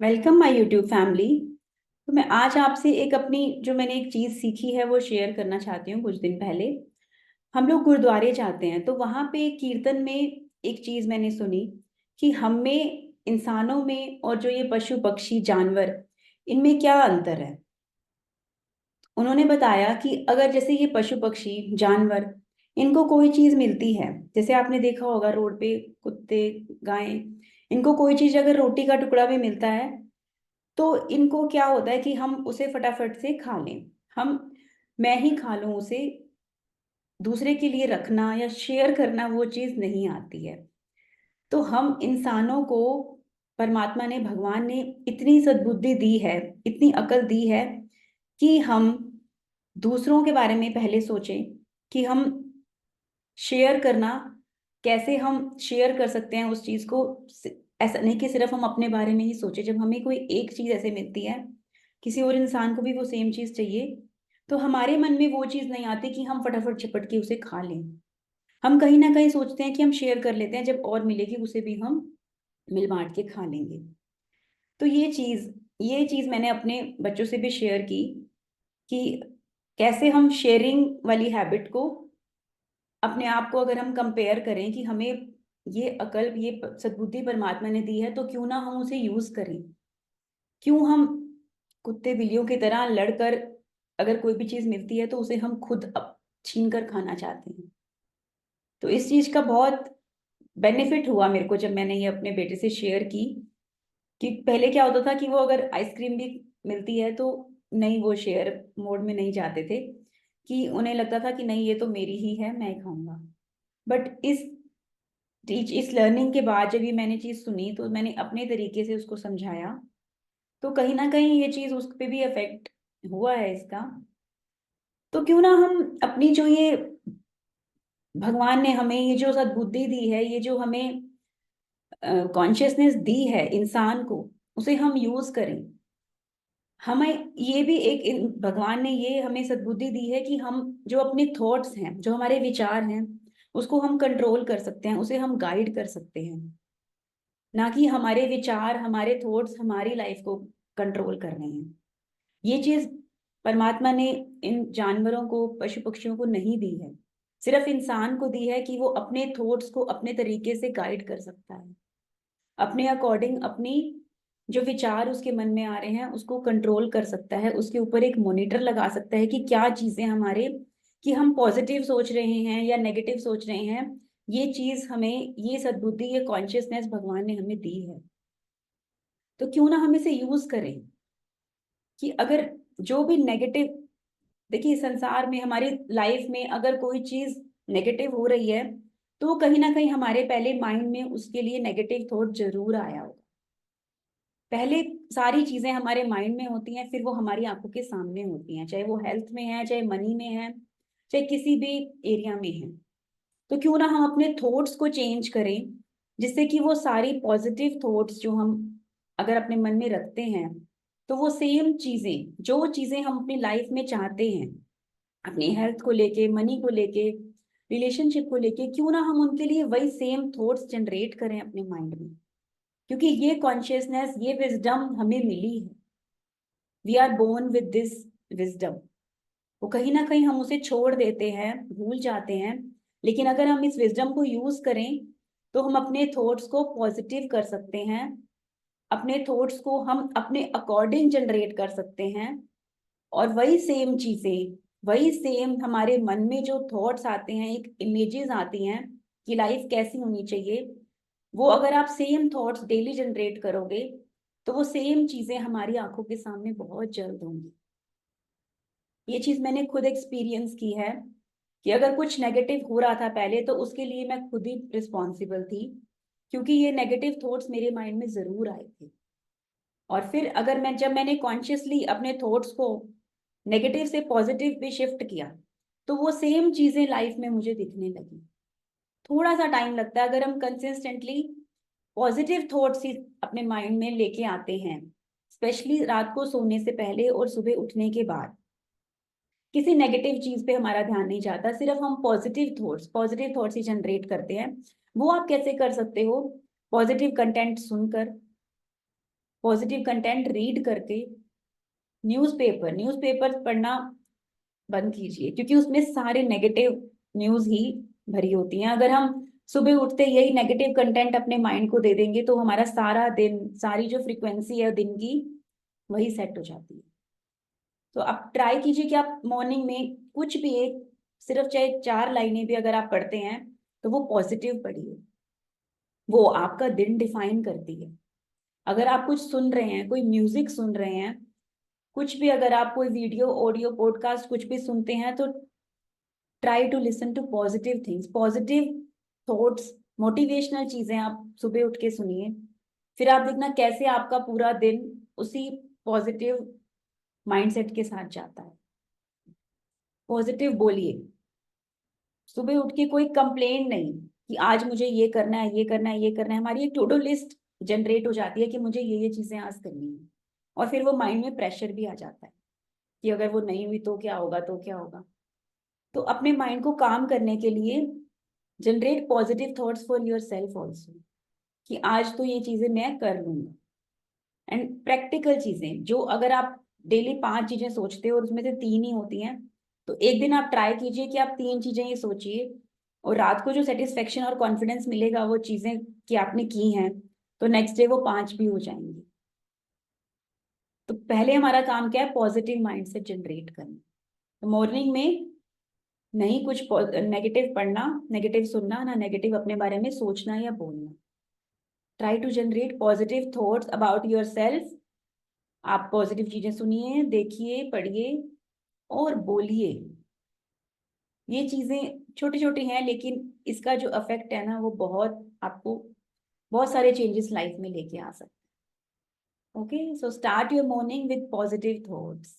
Welcome my YouTube family. तो मैं आज आपसे एक अपनी जो मैंने एक चीज़ सीखी है वो शेयर करना चाहती हूँ। कुछ दिन पहले हम लोग गुरुद्वारे जाते हैं तो वहाँ पे कीर्तन में एक चीज़ मैंने सुनी कि हम में, इंसानों में और जो ये पशु पक्षी जानवर, इनमें क्या अंतर है। उन्होंने बताया कि अगर जैसे ये पशु पक्षी जानवर, इनको कोई चीज़ मिलती है, जैसे आपने देखा होगा रोड पे कुत्ते, गायें, इनको कोई चीज़ अगर रोटी का टुकड़ा भी मिलता है तो इनको क्या होता है कि हम उसे फटाफट से खा लें। हम मैं ही खा लूं उसे, दूसरे के लिए रखना या शेयर करना वो चीज़ नहीं आती है। तो हम इंसानों को परमात्मा ने, भगवान ने इतनी सद्बुद्धि दी है, इतनी अकल दी है कि हम दूसरों के बारे में पहले सोचें कि हम शेयर करना, कैसे हम शेयर कर सकते हैं उस चीज को। ऐसा नहीं कि सिर्फ हम अपने बारे में ही सोचे। जब हमें कोई एक चीज ऐसे मिलती है, किसी और इंसान को भी वो सेम चीज चाहिए, तो हमारे मन में वो चीज नहीं आती कि हम फटाफट झपट के उसे खा लें। हम कहीं ना कहीं सोचते हैं कि हम शेयर कर लेते हैं, जब और मिलेगी उसे भी हम मिल बांट के खा लेंगे। तो ये चीज मैंने अपने बच्चों से भी शेयर की कि कैसे हम शेयरिंग वाली हैबिट को, अपने आप को अगर हम कंपेयर करें कि हमें ये अकल, ये सद्बुद्धि परमात्मा ने दी है, तो क्यों ना हम उसे यूज करें। क्यों हम कुत्ते बिल्लियों की तरह लड़कर, अगर कोई भी चीज मिलती है तो उसे हम खुद छीन कर खाना चाहते हैं। तो इस चीज का बहुत बेनिफिट हुआ मेरे को जब मैंने ये अपने बेटे से शेयर की कि पहले क्या होता था कि वो अगर आइसक्रीम भी मिलती है तो नहीं, वो शेयर मोड में नहीं जाते थे, कि उन्हें लगता था कि नहीं, ये तो मेरी ही है, मैं ही खाऊंगा। बट इस लर्निंग के बाद जब ये मैंने चीज सुनी तो मैंने अपने तरीके से उसको समझाया। तो कहीं ना कहीं ये चीज उस पे भी अफेक्ट हुआ है इसका। तो क्यों ना हम अपनी जो ये भगवान ने हमें ये जो सद्बुद्धि दी है, ये जो हमें कॉन्शियसनेस दी है इंसान को, उसे हम यूज करें। हमें ये भी भगवान ने ये हमें सद्बुद्धि दी है कि हम जो अपने थॉट्स हैं, जो हमारे विचार हैं, उसको हम कंट्रोल कर सकते हैं, उसे हम गाइड कर सकते हैं। ना कि हमारे विचार, हमारे थॉट्स हमारी लाइफ को कंट्रोल कर रहे हैं। ये चीज परमात्मा ने इन जानवरों को, पशु पक्षियों को नहीं दी है, सिर्फ इंसान को दी है कि वो अपने थॉट्स को अपने तरीके से गाइड कर सकता है, अपने अकॉर्डिंग अपनी जो विचार उसके मन में आ रहे हैं उसको कंट्रोल कर सकता है, उसके ऊपर एक मॉनिटर लगा सकता है कि क्या चीजें हमारे, कि हम पॉजिटिव सोच रहे हैं या नेगेटिव सोच रहे हैं। ये चीज हमें, ये सद्बुद्धि, ये कॉन्शियसनेस भगवान ने हमें दी है। तो क्यों ना हम इसे यूज करें कि अगर जो भी नेगेटिव, देखिए संसार में, हमारी लाइफ में अगर कोई चीज नेगेटिव हो रही है तो कहीं ना कहीं हमारे पहले माइंड में उसके लिए नेगेटिव थॉट जरूर आया होगा। पहले सारी चीजें हमारे माइंड में होती हैं, फिर वो हमारी आंखों के सामने होती हैं, चाहे वो हेल्थ में है, चाहे मनी में है, चाहे किसी भी एरिया में है। तो क्यों ना हम अपने थॉट्स को चेंज करें, जिससे कि वो सारी पॉजिटिव थॉट्स जो हम अगर अपने मन में रखते हैं, तो वो सेम चीजें, जो चीजें हम अपनी लाइफ में चाहते हैं, अपनी हेल्थ को लेके, मनी को लेके, रिलेशनशिप को लेके, क्यों ना हम उनके लिए वही सेम थॉट्स जनरेट करें अपने माइंड में। क्योंकि ये कॉन्शियसनेस, ये विजडम हमें मिली है। We are born with this wisdom. वो कहीं ना कहीं हम उसे छोड़ देते हैं, भूल जाते हैं। लेकिन अगर हम इस विजडम को यूज करें तो हम अपने थॉट्स को पॉजिटिव कर सकते हैं, अपने थॉट्स को हम अपने अकॉर्डिंग जनरेट कर सकते हैं। और वही सेम चीजें, वही सेम हमारे मन में जो थॉट्स आते हैं, एक इमेजेस आती हैं कि लाइफ कैसी होनी चाहिए, वो अगर आप सेम थॉट्स डेली जनरेट करोगे तो वो सेम चीजें हमारी आंखों के सामने बहुत जल्द होंगी। ये चीज मैंने खुद एक्सपीरियंस की है कि अगर कुछ नेगेटिव हो रहा था पहले तो उसके लिए मैं खुद ही रिस्पॉन्सिबल थी, क्योंकि ये नेगेटिव थॉट्स मेरे माइंड में जरूर आए थे। और फिर अगर जब मैंने कॉन्शियसली अपने थॉट्स को नेगेटिव से पॉजिटिव पे शिफ्ट किया, तो वो सेम चीजें लाइफ में मुझे दिखने लगी। थोड़ा सा टाइम लगता है, अगर हम कंसिस्टेंटली पॉजिटिव थॉट्स ही अपने माइंड में लेके आते हैं, स्पेशली रात को सोने से पहले और सुबह उठने के बाद। किसी नेगेटिव चीज पे हमारा ध्यान नहीं जाता, सिर्फ हम पॉजिटिव थॉट्स ही जनरेट करते हैं। वो आप कैसे कर सकते हो? पॉजिटिव कंटेंट सुनकर, पॉजिटिव कंटेंट रीड करके न्यूज़पेपर पढ़ना बंद कीजिए, क्योंकि उसमें सारे नेगेटिव न्यूज़ ही भरी होती हैं। अगर हम सुबह उठते यही नेगेटिव कंटेंट अपने माइंड को दे देंगे तो हमारा सारा दिन, सारी जो फ्रीक्वेंसी है दिन की, वही सेट हो जाती है। तो आप ट्राई कीजिए कि आप मॉर्निंग में कुछ भी एक, सिर्फ चाहे 4 लाइनें भी अगर आप पढ़ते हैं तो वो पॉजिटिव पढ़िए, वो आपका दिन डिफाइन करती है। अगर आप कुछ सुन रहे हैं, कोई म्यूजिक सुन रहे हैं, कुछ भी, अगर आप कोई वीडियो, ऑडियो, पॉडकास्ट कुछ भी सुनते हैं, तो try to listen to positive things, positive thoughts, motivational चीजें आप सुबह उठ के सुनिए। फिर आप देखना कैसे आपका पूरा दिन उसी पॉजिटिव माइंडसेट के साथ जाता है। पॉजिटिव बोलिए, सुबह उठ के कोई कंप्लेन नहीं कि आज मुझे ये करना है, ये करना है, ये करना है। हमारी एक टू डू लिस्ट जनरेट हो जाती है कि मुझे ये चीजें आज करनी है, और फिर वो माइंड में प्रेशर भी आ जाता है कि अगर वो नहीं हुई तो क्या होगा, तो क्या होगा। तो अपने माइंड को काम करने के लिए generate positive thoughts for your self also, कि आज तो ये चीजें मैं कर लूंगा। एंड प्रैक्टिकल चीजें, जो अगर आप डेली 5 चीजें सोचते हो और उसमें से 3 ही होती हैं, तो एक दिन आप ट्राई कीजिए कि आप 3 चीजें ही सोचिए, और रात को जो सेटिस्फेक्शन और कॉन्फिडेंस मिलेगा वो चीजें कि आपने की हैं, तो नेक्स्ट डे वो 5 भी हो जाएंगी। तो पहले हमारा काम क्या है, पॉजिटिव माइंड से जनरेट करना। तो मॉर्निंग में नहीं कुछ नेगेटिव पढ़ना, नेगेटिव सुनना, ना नेगेटिव अपने बारे में सोचना या बोलना। Try to generate positive thoughts about yourself. आप पॉजिटिव चीजें सुनिए, देखिए, पढ़िए और बोलिए। ये चीजें छोटी छोटी हैं, लेकिन इसका जो इफेक्ट है ना, वो बहुत आपको बहुत सारे चेंजेस लाइफ में लेके आ सकते हैं। Okay, so start your morning with positive thoughts.